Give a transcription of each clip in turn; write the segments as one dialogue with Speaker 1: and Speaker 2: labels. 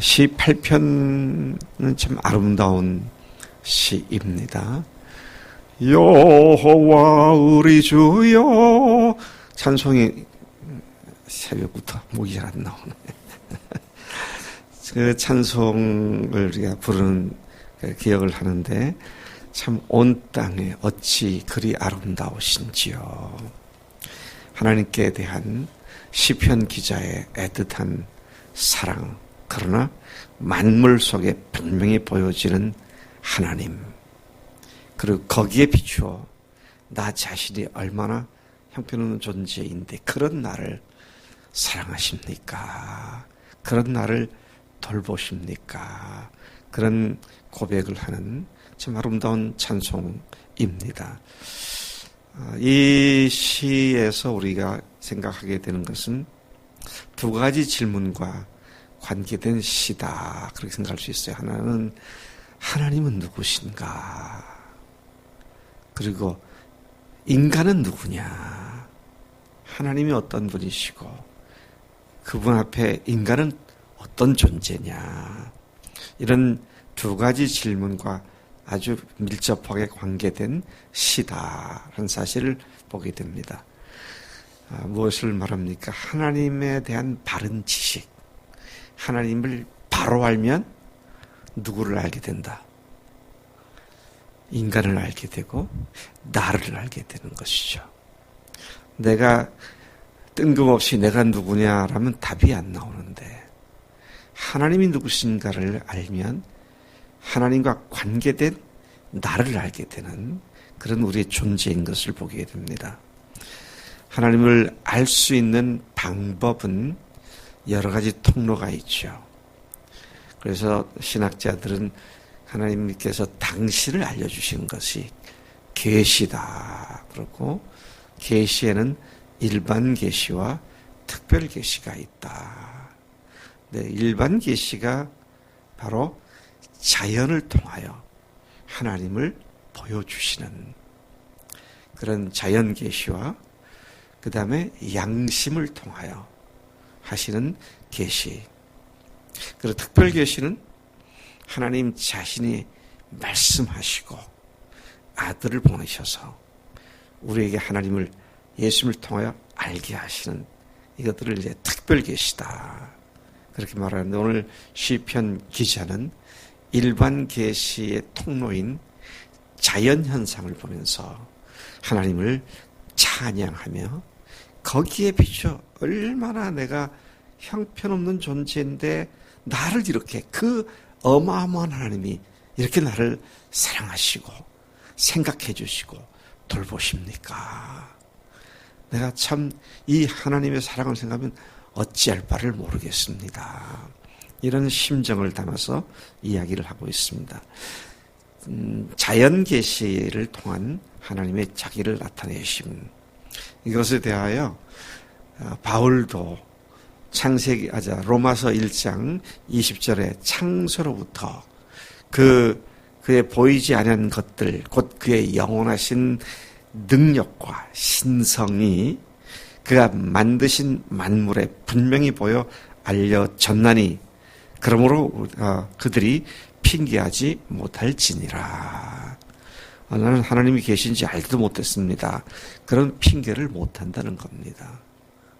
Speaker 1: 시 8편은 참 아름다운 시입니다. 여호와 우리 주여. 찬송이 새벽부터 목이 잘 안 나오네. 그 찬송을 우리가 부르는 기억을 하는데, 참 온 땅에 어찌 그리 아름다우신지요. 하나님께 대한 시편 기자의 애틋한 사랑, 그러나 만물 속에 분명히 보여지는 하나님, 그리고 거기에 비추어 나 자신이 얼마나 형편없는 존재인데 그런 나를 사랑하십니까? 그런 나를 돌보십니까? 그런 고백을 하는 참 아름다운 찬송입니다. 이 시에서 우리가 생각하게 되는 것은 두 가지 질문과 관계된 시다, 그렇게 생각할 수 있어요. 하나는 하나님은 누구신가? 그리고 인간은 누구냐? 하나님이 어떤 분이시고 그분 앞에 인간은 어떤 존재냐? 이런 두 가지 질문과 아주 밀접하게 관계된 시다라는 사실을 보게 됩니다. 무엇을 말합니까? 하나님에 대한 바른 지식. 하나님을 바로 알면 누구를 알게 된다? 인간을 알게 되고 나를 알게 되는 것이죠. 내가 뜬금없이 내가 누구냐라면 답이 안 나오는데, 하나님이 누구신가를 알면 하나님과 관계된 나를 알게 되는 그런 우리의 존재인 것을 보게 됩니다. 하나님을 알 수 있는 방법은 여러 가지 통로가 있죠. 그래서 신학자들은 하나님께서 당신을 알려주신 것이 계시다. 그렇고 계시에는 일반 계시와 특별 계시가 있다. 네, 일반 계시가 바로 자연을 통하여 하나님을 보여주시는 그런 자연 계시와 그 다음에 양심을 통하여 하시는 계시. 그리고 특별 계시는 하나님 자신이 말씀하시고 아들을 보내셔서 우리에게 하나님을, 예수님을 통하여 알게 하시는 이것들을 이제 특별 계시다, 그렇게 말하는데, 오늘 시편 기자는 일반 계시의 통로인 자연 현상을 보면서 하나님을 찬양하며 거기에 비춰 얼마나 내가 형편없는 존재인데 나를 이렇게, 그 어마어마한 하나님이 이렇게 나를 사랑하시고 생각해 주시고 돌보십니까? 내가 참 이 하나님의 사랑을 생각하면 어찌할 바를 모르겠습니다. 이런 심정을 담아서 이야기를 하고 있습니다. 자연 계시를 통한 하나님의 자기를 나타내심, 이것에 대하여 바울도 로마서 1장 20절에 창세로부터 그의 보이지 않은 것들, 곧 그의 영원하신 능력과 신성이 그가 만드신 만물에 분명히 보여 알려졌나니 그러므로 그들이 핑계하지 못할지니라. 나는 하나님이 계신지 알지도 못했습니다. 그런 핑계를 못한다는 겁니다.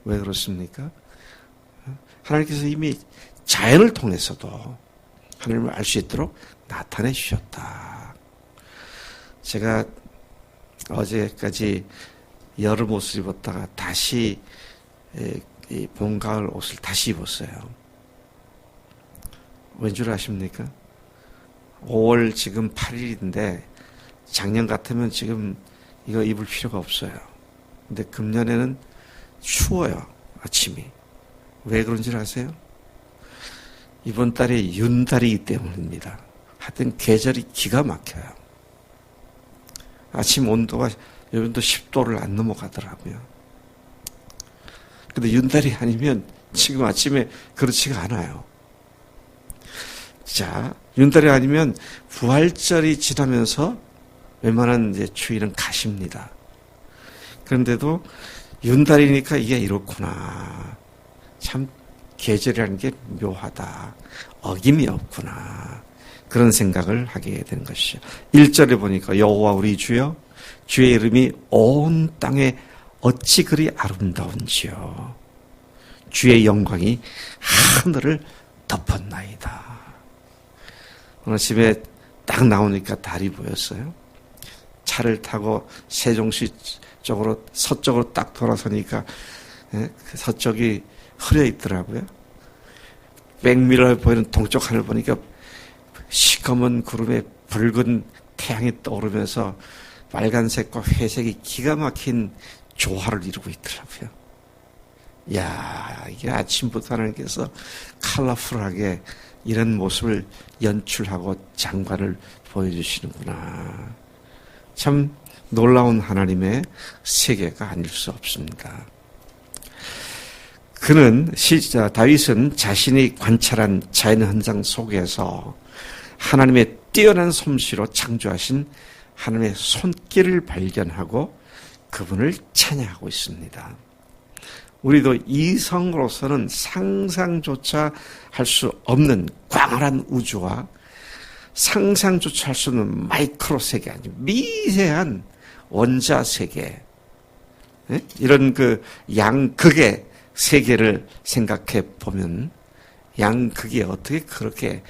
Speaker 1: 왜 그렇습니까? 하나님께서 이미 자연을 통해서도 하나님을 알 수 있도록 나타내 주셨다. 제가 어제까지 여름 옷을 입었다가 다시 봄, 가을 옷을 다시 입었어요. 왠 줄 아십니까? 5월 지금 8일인데 작년 같으면 지금 이거 입을 필요가 없어요. 근데 금년에는 추워요, 아침이. 왜 그런 줄 아세요? 이번 달에 윤달이기 때문입니다. 하여튼 계절이 기가 막혀요. 아침 온도가 요즘도 10도를 안 넘어가더라고요. 근데 윤달이 아니면 지금 아침에 그렇지가 않아요. 자, 윤달이 아니면 부활절이 지나면서 웬만한 이제 추위는 가십니다. 그런데도 윤달이니까 이게 이렇구나. 참 계절이라는 게 묘하다. 어김이 없구나. 그런 생각을 하게 되는 것이죠. 1절에 보니까 여호와 우리 주여 주의 이름이 온 땅에 어찌 그리 아름다운지요. 주의 영광이 하늘을 덮었나이다. 오늘 아침에 딱 나오니까 달이 보였어요. 차를 타고 세종시 쪽으로 서쪽으로 딱 돌아서니까 서쪽이 흐려 있더라고요. 백미러 보이는 동쪽 하늘 보니까 시커먼 구름에 붉은 태양이 떠오르면서 빨간색과 회색이 기가 막힌 조화를 이루고 있더라고요. 야, 이게 아침부터 하나님께서 컬러풀하게 이런 모습을 연출하고 장관을 보여주시는구나. 참 놀라운 하나님의 세계가 아닐 수 없습니다. 다윗은 자신이 관찰한 자연 현상 속에서 하나님의 뛰어난 솜씨로 창조하신 하나님의 손길을 발견하고 그분을 찬양하고 있습니다. 우리도 이성으로서는 상상조차 할 수 없는 광활한 우주와 상상조차 할 수 없는 마이크로 세계, 아니 미세한 원자 세계, 이런 그 양극의 세계를 생각해 보면 양극이 어떻게 그렇게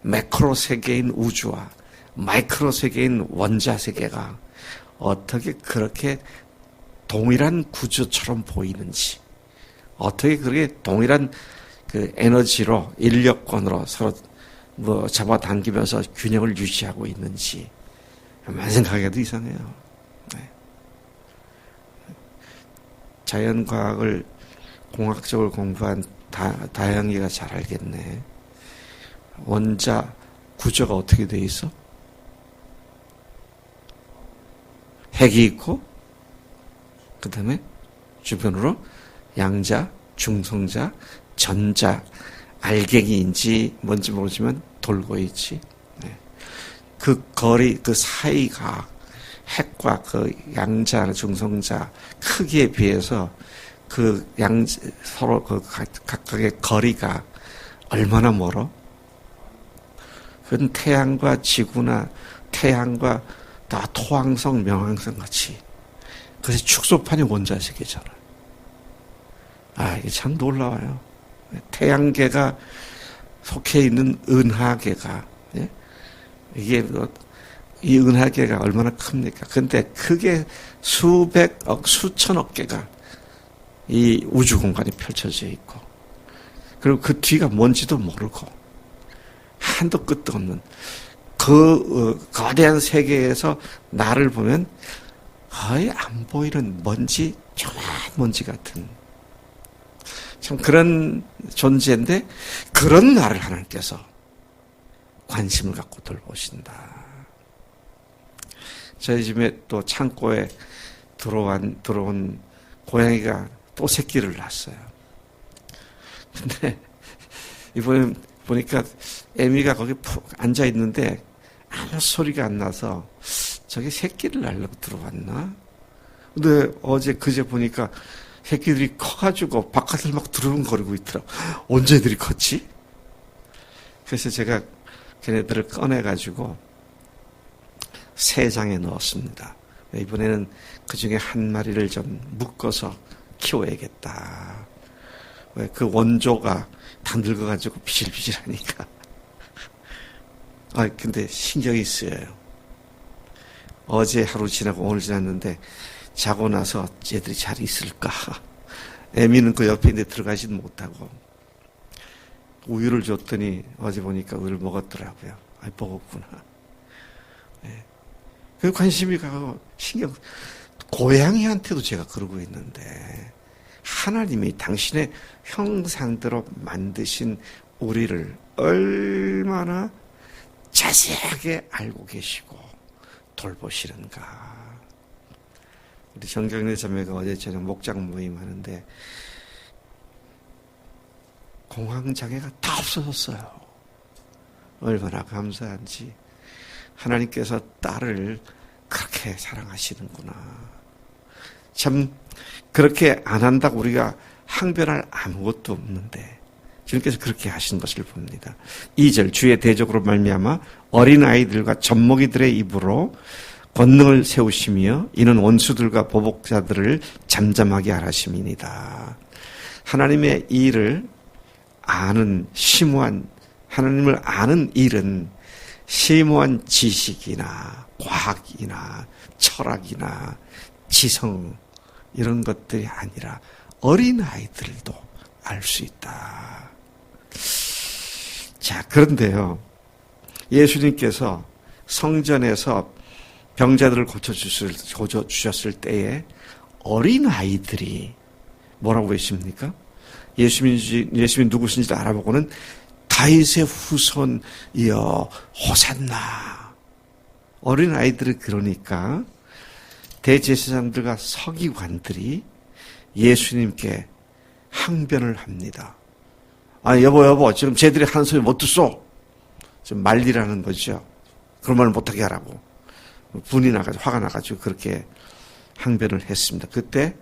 Speaker 1: 매크로 세계인 우주와 마이크로 세계인 원자 세계가 어떻게 그렇게 동일한 구조처럼 보이는지, 어떻게 그렇게 동일한 그 에너지로 인력권으로 서로 잡아당기면서 균형을 유지하고 있는지 만 생각해도 이상해요. 네. 자연과학을 공학적으로 공부한 다영이가 잘 알겠네. 원자 구조가 어떻게 돼 있어? 핵이 있고 그 다음에 주변으로 양자, 중성자, 전자, 알갱이인지 뭔지 모르지만 돌고 있지. 네. 그 거리, 그 사이가 핵과 그 양자, 중성자 크기에 비해서 서로 그 각각의 거리가 얼마나 멀어? 그건 태양과 지구나 태양과 다 토항성, 명왕성 같이. 그래서 축소판이 원자세계잖아. 이게 참 놀라워요. 태양계가 속해 있는 은하계가, 이게 이 은하계가 얼마나 큽니까? 근데 그게 수백억, 수천억 개가 이 우주 공간이 펼쳐져 있고, 그리고 그 뒤가 뭔지도 모르고, 한도 끝도 없는 그 거대한 세계에서 나를 보면 거의 안 보이는 먼지, 조그만 먼지 같은 참 그런 존재인데 그런 나를 하나님께서 관심을 갖고 돌보신다. 저희 집에 또 창고에 들어온 고양이가 또 새끼를 낳았어요. 근데 이번에 보니까 애미가 거기 푹 앉아 있는데 아무 소리가 안 나서 저게 새끼를 낳으려고 들어왔나? 근데 그제 보니까 새끼들이 커가지고 바깥을 막 두루뭉거리고 있더라. 언제 애들이 컸지? 그래서 제가 걔네들을 꺼내가지고 새 장에 넣었습니다. 이번에는 그 중에 한 마리를 좀 묶어서 키워야겠다. 왜 그 원조가 다 늙어가지고 비실비실하니까. 근데 신경이 쓰여요. 어제 하루 지나고 오늘 지났는데 자고 나서 얘들이 잘 있을까? 애미는 그 옆에 있는데 들어가지도 못하고 우유를 줬더니 어제 보니까 우유를 먹었더라고요. 먹었구나. 네. 그 관심이 가고 고양이한테도 제가 그러고 있는데 하나님이 당신의 형상대로 만드신 우리를 얼마나 자세하게 알고 계시고 돌보시는가. 우리 정경래 자매가 어제 저녁 목장 모임 하는데 공황장애가 다 없어졌어요. 얼마나 감사한지. 하나님께서 딸을 그렇게 사랑하시는구나. 참 그렇게 안 한다고 우리가 항변할 아무것도 없는데 주님께서 그렇게 하신 것을 봅니다. 2절 주의 대적으로 말미암아 어린아이들과 젖먹이들의 입으로 권능을 세우시며 이는 원수들과 보복자들을 잠잠하게 하심이니이다. 하나님의 일을 아는 심오한 하나님을 아는 일은 심오한 지식이나 과학이나 철학이나 지성 이런 것들이 아니라 어린아이들도 알 수 있다. 자, 그런데요. 예수님께서 성전에서 병자들을 고쳐주셨을 때에 어린아이들이 뭐라고 계십니까? 예수님이 누구신지 알아보고는 다윗의 후손이여 호산나. 어린아이들은 그러니까 대제사장들과 서기관들이 예수님께 항변을 합니다. 아, 여보, 지금 쟤들이 하는 소리 못 듣소? 지금 말리라는 거죠. 그런 말을 못하게 하라고. 분이 나가지고, 화가 나가지고 그렇게 항변을 했습니다. 그때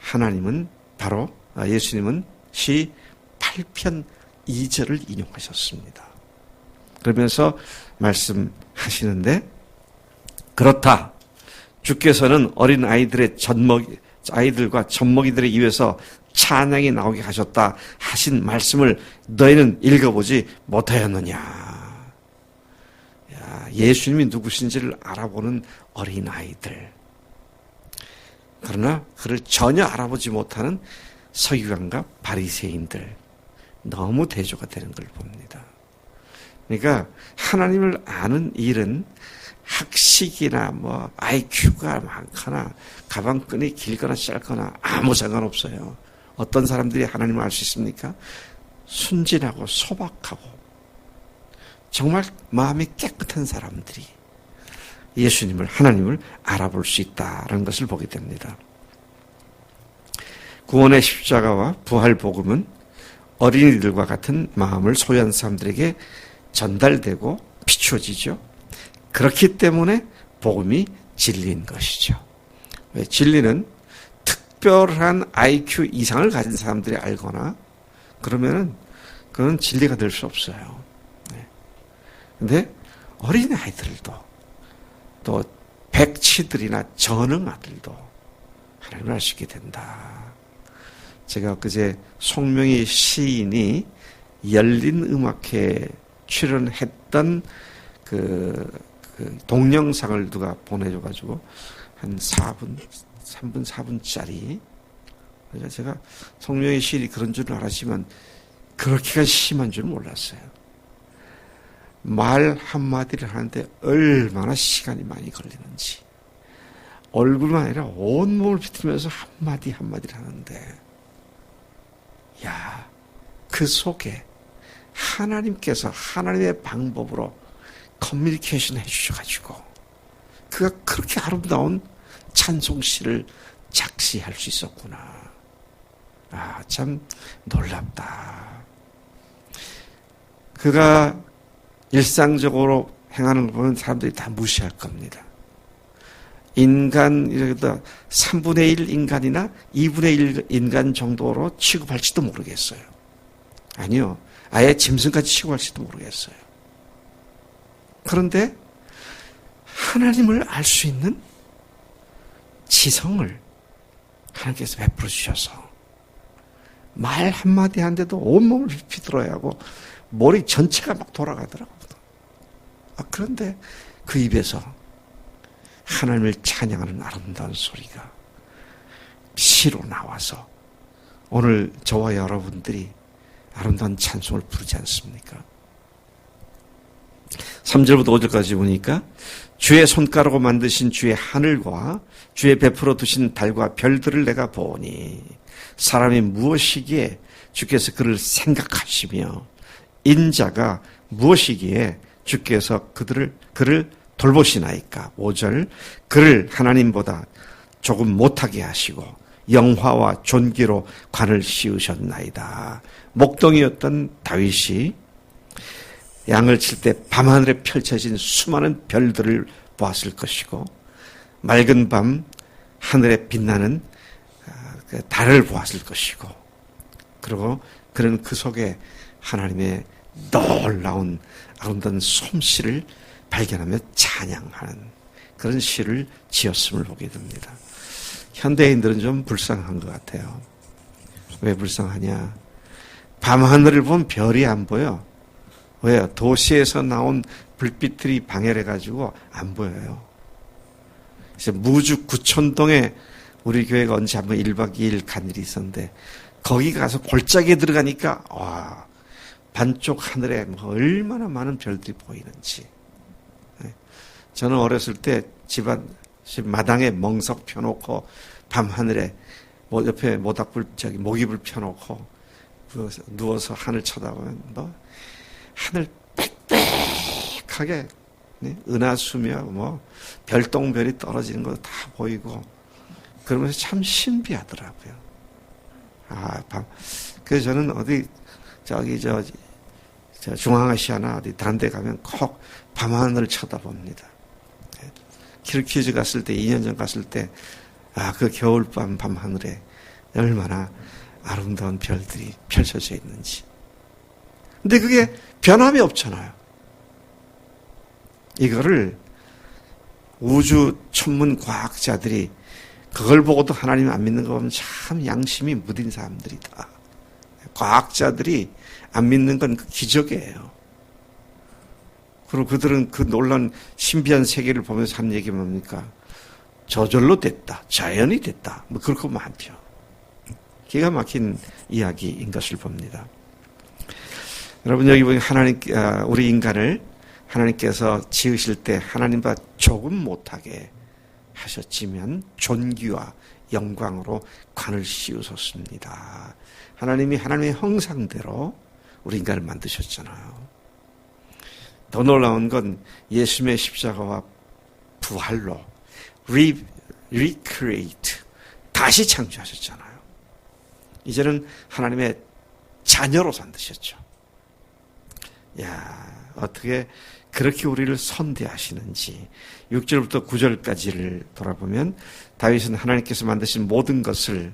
Speaker 1: 하나님은 바로, 예수님은 시 8편 2절을 인용하셨습니다. 그러면서 말씀하시는데, 그렇다. 주께서는 어린 아이들과 젖먹이들의 입에서 찬양이 나오게 하셨다 하신 말씀을 너희는 읽어보지 못하였느냐. 예수님이 누구신지를 알아보는 어린아이들. 그러나 그를 전혀 알아보지 못하는 서기관과 바리새인들. 너무 대조가 되는 걸 봅니다. 그러니까 하나님을 아는 일은 학식이나 뭐 IQ가 많거나 가방끈이 길거나 짧거나 아무 상관없어요. 어떤 사람들이 하나님을 알 수 있습니까? 순진하고 소박하고 정말 마음이 깨끗한 사람들이 예수님을, 하나님을 알아볼 수 있다는 것을 보게 됩니다. 구원의 십자가와 부활 복음은 어린이들과 같은 마음을 소유한 사람들에게 전달되고 비추어지죠. 그렇기 때문에 복음이 진리인 것이죠. 왜? 진리는 특별한 IQ 이상을 가진 사람들이 알거나 그러면은 그건 진리가 될 수 없어요. 근데 어린아이들도 또 백치들이나 전응아들도 하나님을 알 수 있게 된다. 제가 그제 송명희 시인이 열린 음악회에 출연했던 그 동영상을 누가 보내줘가지고 한 3분, 4분짜리. 그러니까 제가 송명희 시인이 그런 줄은 알았지만 그렇게가 심한 줄 몰랐어요. 말 한마디를 하는데 얼마나 시간이 많이 걸리는지. 얼굴만 아니라 온몸을 비틀면서 한마디 한마디를 하는데 그 속에 하나님께서 하나님의 방법으로 커뮤니케이션 해주셔가지고 그가 그렇게 아름다운 찬송시를 작시할 수 있었구나. 참 놀랍다. 그가 일상적으로 행하는 걸 보면 사람들이 다 무시할 겁니다. 인간, 3분의 1 인간이나 2분의 1 인간 정도로 취급할지도 모르겠어요. 아니요. 아예 짐승까지 취급할지도 모르겠어요. 그런데 하나님을 알 수 있는 지성을 하나님께서 베풀어 주셔서 말 한마디 하는데도 온몸을 휘둘러야 하고 머리 전체가 막 돌아가더라고요. 그런데 그 입에서 하나님을 찬양하는 아름다운 소리가 시로 나와서 오늘 저와 여러분들이 아름다운 찬송을 부르지 않습니까? 3절부터 5절까지 보니까 주의 손가락으로 만드신 주의 하늘과 주의 베풀어 두신 달과 별들을 내가 보니 사람이 무엇이기에 주께서 그를 생각하시며 인자가 무엇이기에 주께서 그를 돌보시나이까. 5절 그를 하나님보다 조금 못하게 하시고 영화와 존귀로 관을 씌우셨나이다. 목동이었던 다윗이 양을 칠 때 밤하늘에 펼쳐진 수많은 별들을 보았을 것이고 맑은 밤 하늘에 빛나는 달을 보았을 것이고 그리고 그는 그 속에 하나님의 놀라운 아름다운 솜씨를 발견하며 찬양하는 그런 시를 지었음을 보게 됩니다. 현대인들은 좀 불쌍한 것 같아요. 왜 불쌍하냐? 밤하늘을 보면 별이 안 보여. 왜요? 도시에서 나온 불빛들이 방해해가지고 안 보여요. 그래서 무주 구촌동에 우리 교회가 언제 한번 1박 2일 간 일이 있었는데 거기 가서 골짜기에 들어가니까 와, 반쪽 하늘에 얼마나 많은 별들이 보이는지. 저는 어렸을 때 집 마당에 멍석 펴놓고 밤하늘에 옆에 모닥불 모기불 펴놓고 누워서 하늘 쳐다보면 하늘 빽빽하게 은하수며 별똥별이 떨어지는 거 다 보이고 그러면서 참 신비하더라고요. 그래서 저는 어디 저 중앙아시아나 어디 다른 데 가면 꼭 밤하늘을 쳐다봅니다. 키르키즈 갔을 때 2년 전 갔을 때 그 겨울밤 밤하늘에 얼마나 아름다운 별들이 펼쳐져 있는지. 근데 그게 변함이 없잖아요. 이거를 우주 천문 과학자들이 그걸 보고도 하나님 안 믿는 거 보면 참 양심이 무딘 사람들이다. 과학자들이 안 믿는 건 그 기적이에요. 그리고 그들은 그 놀라운 신비한 세계를 보면서 하는 얘기 뭡니까? 저절로 됐다. 자연이 됐다. 그렇게 많죠. 기가 막힌 이야기인 것을 봅니다. 여러분 여기 보면 우리 인간을 하나님께서 지으실 때 하나님과 조금 못하게 하셨지만 존귀와 영광으로 관을 씌우셨습니다. 하나님이 하나님의 형상대로 우리 인간을 만드셨잖아요. 더 놀라운 건 예수님의 십자가와 부활로 recreate 다시 창조하셨잖아요. 이제는 하나님의 자녀로 만드셨죠. 야, 어떻게 그렇게 우리를 선대하시는지 6절부터 9절까지를 돌아보면 다윗은 하나님께서 만드신 모든 것을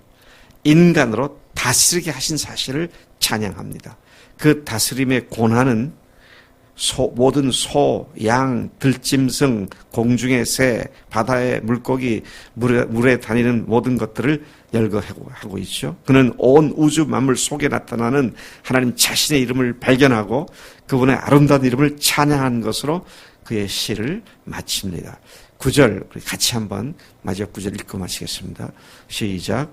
Speaker 1: 인간으로 다스리게 하신 사실을 찬양합니다. 그 다스림의 권한은 모든 소, 양, 들짐승, 공중의 새, 바다의 물고기, 물에 다니는 모든 것들을 열거하고 있죠. 그는 온 우주 만물 속에 나타나는 하나님 자신의 이름을 발견하고 그분의 아름다운 이름을 찬양한 것으로 그의 시를 마칩니다. 9절 우리 같이 한번 마지막 9절 읽고 마치겠습니다. 시작.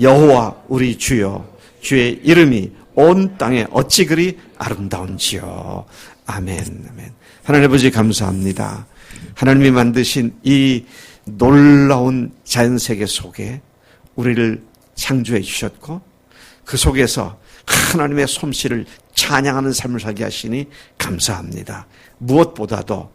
Speaker 1: 여호와 우리 주여 주의 이름이 온 땅에 어찌 그리 아름다운지요. 아멘, 아멘. 하나님 아버지 감사합니다. 하나님이 만드신 이 놀라운 자연세계 속에 우리를 창조해 주셨고 그 속에서 하나님의 솜씨를 찬양하는 삶을 살게 하시니 감사합니다. 무엇보다도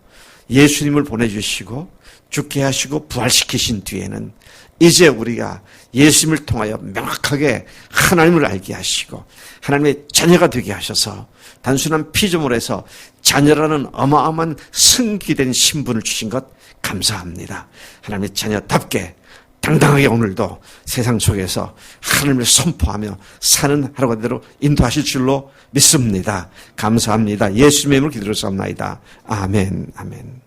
Speaker 1: 예수님을 보내주시고 죽게 하시고 부활시키신 뒤에는 이제 우리가 예수님을 통하여 명확하게 하나님을 알게 하시고 하나님의 자녀가 되게 하셔서 단순한 피조물에서 자녀라는 어마어마한 승기된 신분을 주신 것 감사합니다. 하나님의 자녀답게 당당하게 오늘도 세상 속에서 하나님을 선포하며 사는 하루가 되도록 인도하실 줄로 믿습니다. 감사합니다. 예수님의 이름으로 기도를 드리옵나이다. 아멘, 아멘.